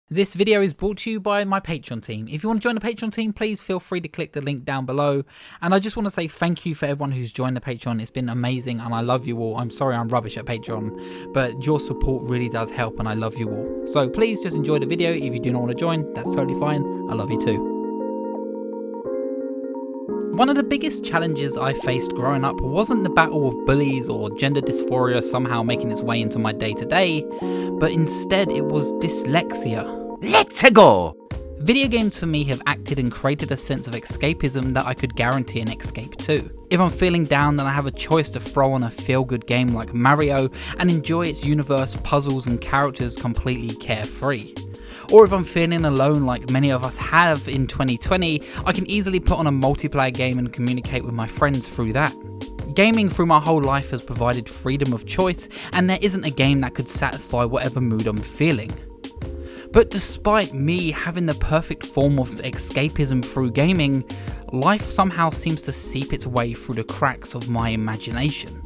This video is brought to you by my Patreon team. If you want to join the Patreon team, please feel free to click the link down below. And I just want to say thank you for everyone who's joined the Patreon. It's been amazing and I love you all. I'm sorry I'm rubbish at Patreon, but your support really does help and I love you all. So please just enjoy the video. If you do not want to join, that's totally fine. I love you too. One of the biggest challenges I faced growing up wasn't the battle of bullies or gender dysphoria somehow making its way into my day-to-day, but instead it was dyslexia. Let's go! Video games for me have acted and created a sense of escapism that I could guarantee an escape to. If I'm feeling down, then I have a choice to throw on a feel-good game like Mario and enjoy its universe, puzzles and characters completely carefree. Or if I'm feeling alone like many of us have in 2020, I can easily put on a multiplayer game and communicate with my friends through that. Gaming through my whole life has provided freedom of choice, and there isn't a game that could satisfy whatever mood I'm feeling. But despite me having the perfect form of escapism through gaming, life somehow seems to seep its way through the cracks of my imagination.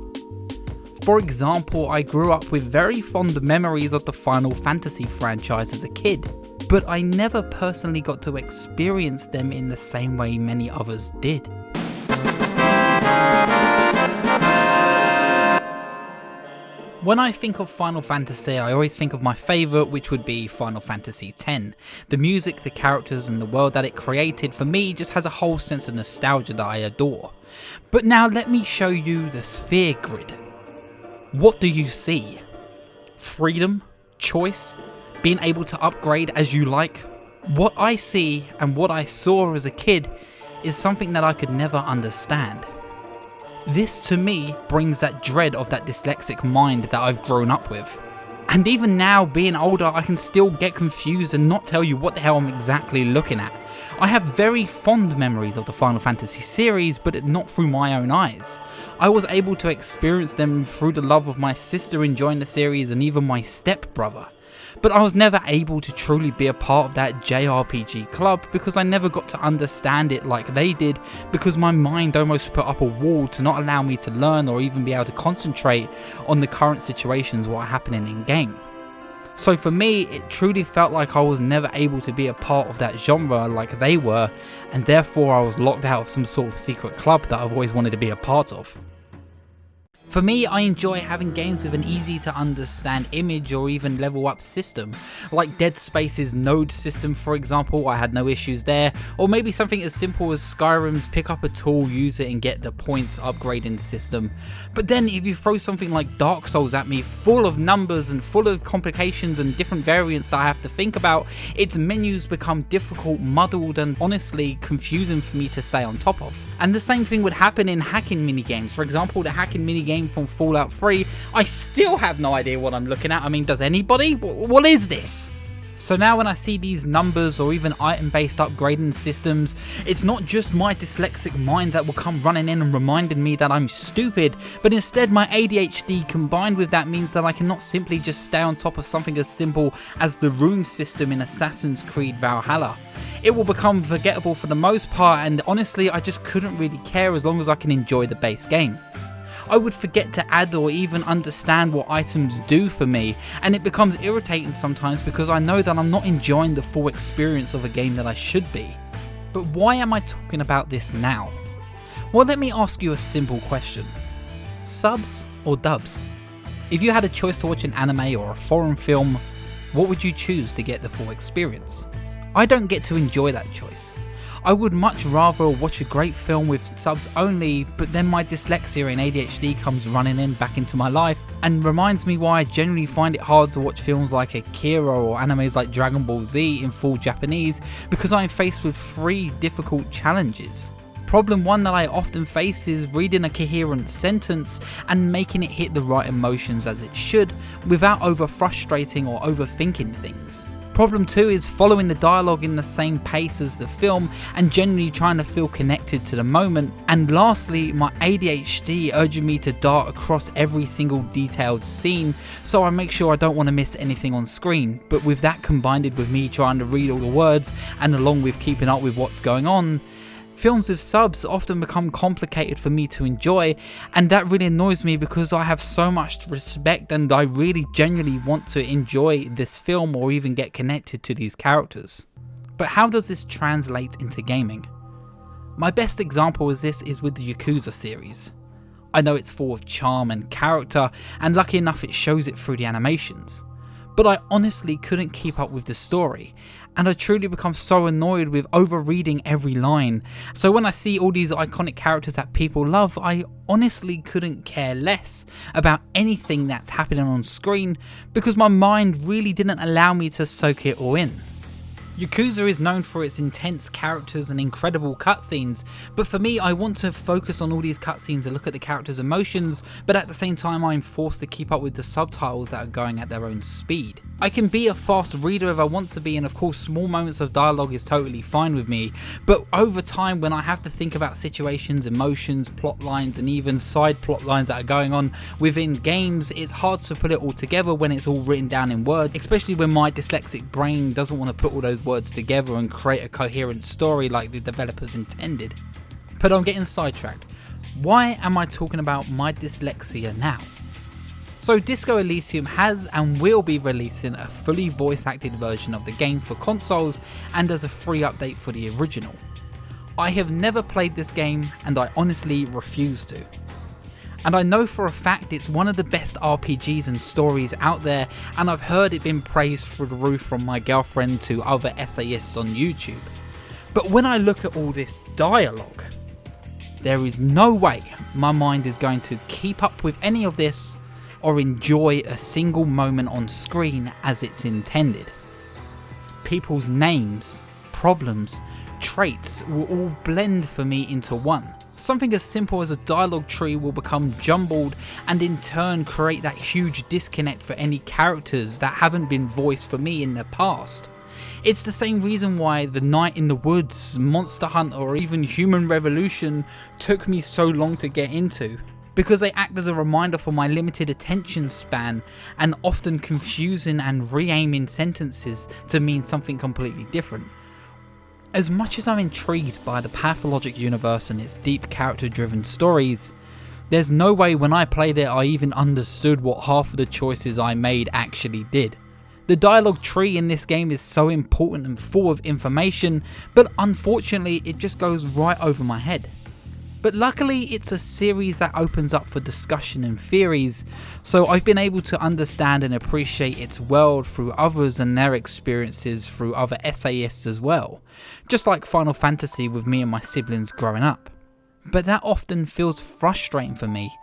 For example, I grew up with very fond memories of the Final Fantasy franchise as a kid, but I never personally got to experience them in the same way many others did. When I think of Final Fantasy, I always think of my favourite, which would be Final Fantasy X. The music, the characters and the world that it created for me just has a whole sense of nostalgia that I adore. But now let me show you the sphere grid. What do you see? Freedom? Choice? Being able to upgrade as you like? What I see and what I saw as a kid is something that I could never understand. This to me brings that dread of that dyslexic mind that I've grown up with. And even now, being older, I can still get confused and not tell you what the hell I'm exactly looking at. I have very fond memories of the Final Fantasy series, but not through my own eyes. I was able to experience them through the love of my sister enjoying the series and even my stepbrother. But I was never able to truly be a part of that JRPG club because I never got to understand it like they did, because my mind almost put up a wall to not allow me to learn or even be able to concentrate on the current situations what are happening in game. So for me, it truly felt like I was never able to be a part of that genre like they were, and therefore I was locked out of some sort of secret club that I've always wanted to be a part of. For me, I enjoy having games with an easy to understand image or even level up system, like Dead Space's node system for example. I had no issues there, or maybe something as simple as Skyrim's pick up a tool, use it and get the points upgrading the system. But then if you throw something like Dark Souls at me, full of numbers and full of complications and different variants that I have to think about, its menus become difficult, muddled and honestly confusing for me to stay on top of. And the same thing would happen in hacking minigames. For example, the hacking minigame from Fallout 3, I still have no idea what I'm looking at. I mean, does anybody? What is this? So now when I see these numbers or even item-based upgrading systems, it's not just my dyslexic mind that will come running in and reminding me that I'm stupid, but instead my ADHD combined with that means that I cannot simply just stay on top of something as simple as the rune system in Assassin's Creed Valhalla. It will become forgettable for the most part, and honestly I just couldn't really care as long as I can enjoy the base game. I would forget to add or even understand what items do for me, and it becomes irritating sometimes because I know that I'm not enjoying the full experience of a game that I should be. But why am I talking about this now? Well, let me ask you a simple question. Subs or dubs? If you had a choice to watch an anime or a foreign film, what would you choose to get the full experience? I don't get to enjoy that choice. I would much rather watch a great film with subs only, but then my dyslexia and ADHD comes running in back into my life and reminds me why I generally find it hard to watch films like Akira or animes like Dragon Ball Z in full Japanese, because I am faced with three difficult challenges. Problem one that I often face is reading a coherent sentence and making it hit the right emotions as it should without over frustrating or overthinking things. Problem 2 is following the dialogue in the same pace as the film and generally trying to feel connected to the moment. And lastly, my ADHD urging me to dart across every single detailed scene, so I make sure I don't want to miss anything on screen. But with that combined with me trying to read all the words and along with keeping up with what's going on, Films with subs often become complicated for me to enjoy, and that really annoys me because I have so much respect and I really genuinely want to enjoy this film or even get connected to these characters. But how does this translate into gaming? My best example of this is with the Yakuza series. I know it's full of charm and character, and lucky enough it shows it through the animations. But I honestly couldn't keep up with the story, and I truly become so annoyed with overreading every line. So when I see all these iconic characters that people love, I honestly couldn't care less about anything that's happening on screen because my mind really didn't allow me to soak it all in. Yakuza is known for its intense characters and incredible cutscenes, but for me I want to focus on all these cutscenes and look at the characters' emotions, but at the same time I'm forced to keep up with the subtitles that are going at their own speed. I can be a fast reader if I want to be, and of course small moments of dialogue is totally fine with me, but over time when I have to think about situations, emotions, plot lines and even side plot lines that are going on within games, it's hard to put it all together when it's all written down in words, especially when my dyslexic brain doesn't want to put all those words together and create a coherent story like the developers intended. But I'm getting sidetracked. Why am I talking about my dyslexia now? So Disco Elysium has and will be releasing a fully voice acted version of the game for consoles and as a free update for the original. I have never played this game and I honestly refuse to. And I know for a fact it's one of the best RPGs and stories out there, and I've heard it been praised through the roof from my girlfriend to other essayists on YouTube. But when I look at all this dialogue, there is no way my mind is going to keep up with any of this or enjoy a single moment on screen as it's intended. People's names, problems, traits will all blend for me into one. Something as simple as a dialogue tree will become jumbled and in turn create that huge disconnect for any characters that haven't been voiced for me in the past. It's the same reason why The Night in the Woods, Monster Hunter or even Human Revolution took me so long to get into, because they act as a reminder for my limited attention span and often confusing and re-aiming sentences to mean something completely different. As much as I'm intrigued by the Pathologic universe and its deep character-driven stories, there's no way when I played it I even understood what half of the choices I made actually did. The dialogue tree in this game is so important and full of information, but unfortunately it just goes right over my head. But luckily it's a series that opens up for discussion and theories, so I've been able to understand and appreciate its world through others and their experiences through other essayists as well, just like Final Fantasy with me and my siblings growing up. But that often feels frustrating for me,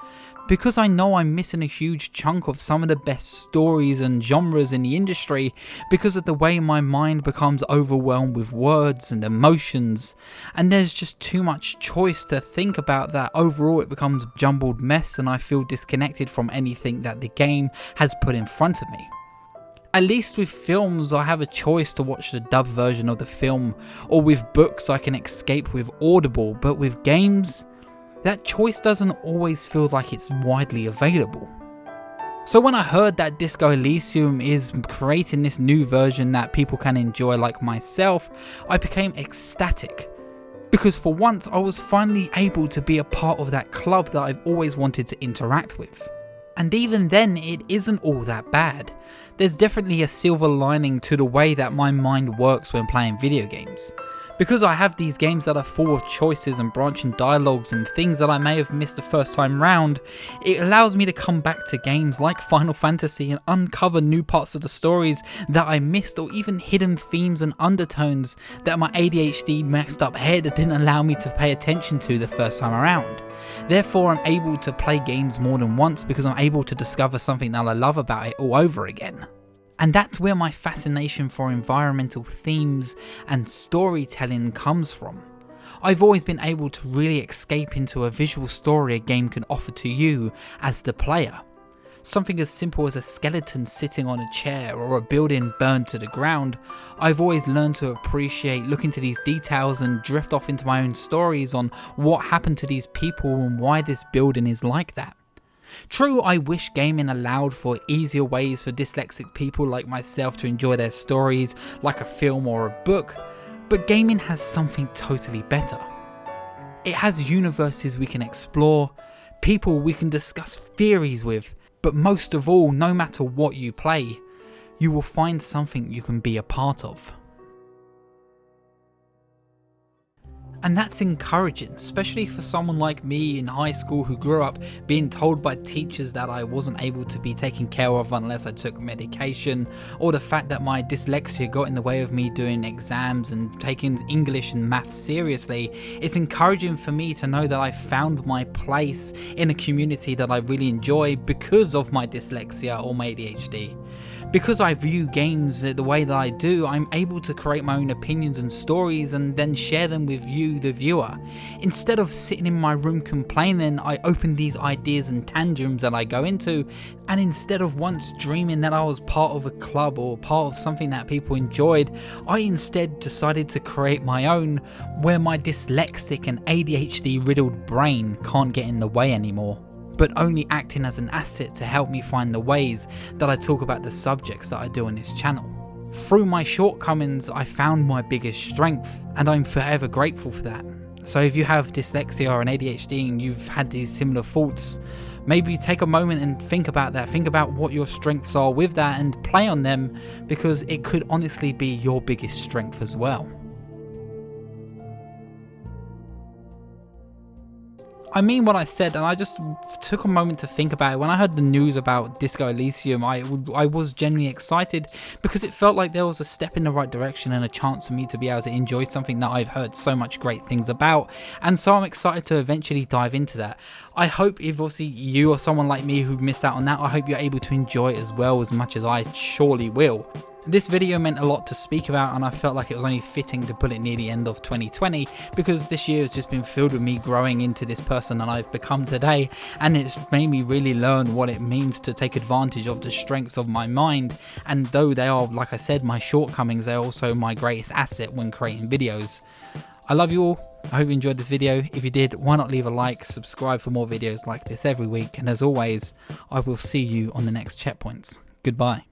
because I know I'm missing a huge chunk of some of the best stories and genres in the industry because of the way my mind becomes overwhelmed with words and emotions, and there's just too much choice to think about that overall it becomes a jumbled mess and I feel disconnected from anything that the game has put in front of me. At least with films I have a choice to watch the dubbed version of the film, or with books I can escape with Audible, but with games, that choice doesn't always feel like it's widely available. So when I heard that Disco Elysium is creating this new version that people can enjoy like myself, I became ecstatic. Because for once I was finally able to be a part of that club that I've always wanted to interact with. And even then it isn't all that bad. There's definitely a silver lining to the way that my mind works when playing video games. Because I have these games that are full of choices and branching dialogues and things that I may have missed the first time round, it allows me to come back to games like Final Fantasy and uncover new parts of the stories that I missed, or even hidden themes and undertones that my ADHD messed up head didn't allow me to pay attention to the first time around. Therefore I'm able to play games more than once because I'm able to discover something that I love about it all over again. And that's where my fascination for environmental themes and storytelling comes from. I've always been able to really escape into a visual story a game can offer to you as the player. Something as simple as a skeleton sitting on a chair or a building burned to the ground, I've always learned to appreciate, look into these details and drift off into my own stories on what happened to these people and why this building is like that. True, I wish gaming allowed for easier ways for dyslexic people like myself to enjoy their stories like a film or a book, but gaming has something totally better. It has universes we can explore, people we can discuss theories with, but most of all, no matter what you play, you will find something you can be a part of. And that's encouraging, especially for someone like me in high school who grew up being told by teachers that I wasn't able to be taken care of unless I took medication, or the fact that my dyslexia got in the way of me doing exams and taking English and maths seriously. It's encouraging for me to know that I found my place in a community that I really enjoy because of my dyslexia or my ADHD. Because I view games the way that I do, I'm able to create my own opinions and stories and then share them with you, the viewer. Instead of sitting in my room complaining, I open these ideas and tantrums that I go into, and instead of once dreaming that I was part of a club or part of something that people enjoyed, I instead decided to create my own, where my dyslexic and ADHD riddled brain can't get in the way anymore, but only acting as an asset to help me find the ways that I talk about the subjects that I do on this channel. Through my shortcomings, I found my biggest strength, and I'm forever grateful for that. So if you have dyslexia or an ADHD and you've had these similar thoughts, maybe take a moment and think about that. Think about what your strengths are with that and play on them, because it could honestly be your biggest strength as well. I mean what I said, and I just took a moment to think about it. When I heard the news about Disco Elysium, I was genuinely excited, because it felt like there was a step in the right direction and a chance for me to be able to enjoy something that I've heard so much great things about, and so I'm excited to eventually dive into that. I hope if obviously you or someone like me who missed out on that, I hope you're able to enjoy it as well, as much as I surely will. This video meant a lot to speak about, and I felt like it was only fitting to put it near the end of 2020, because this year has just been filled with me growing into this person that I've become today, and it's made me really learn what it means to take advantage of the strengths of my mind. And though they are, like I said, my shortcomings, they're also my greatest asset when creating videos. I love you all. I hope you enjoyed this video. If you did, why not leave a like, subscribe for more videos like this every week, and as always, I will see you on the next checkpoints. Goodbye.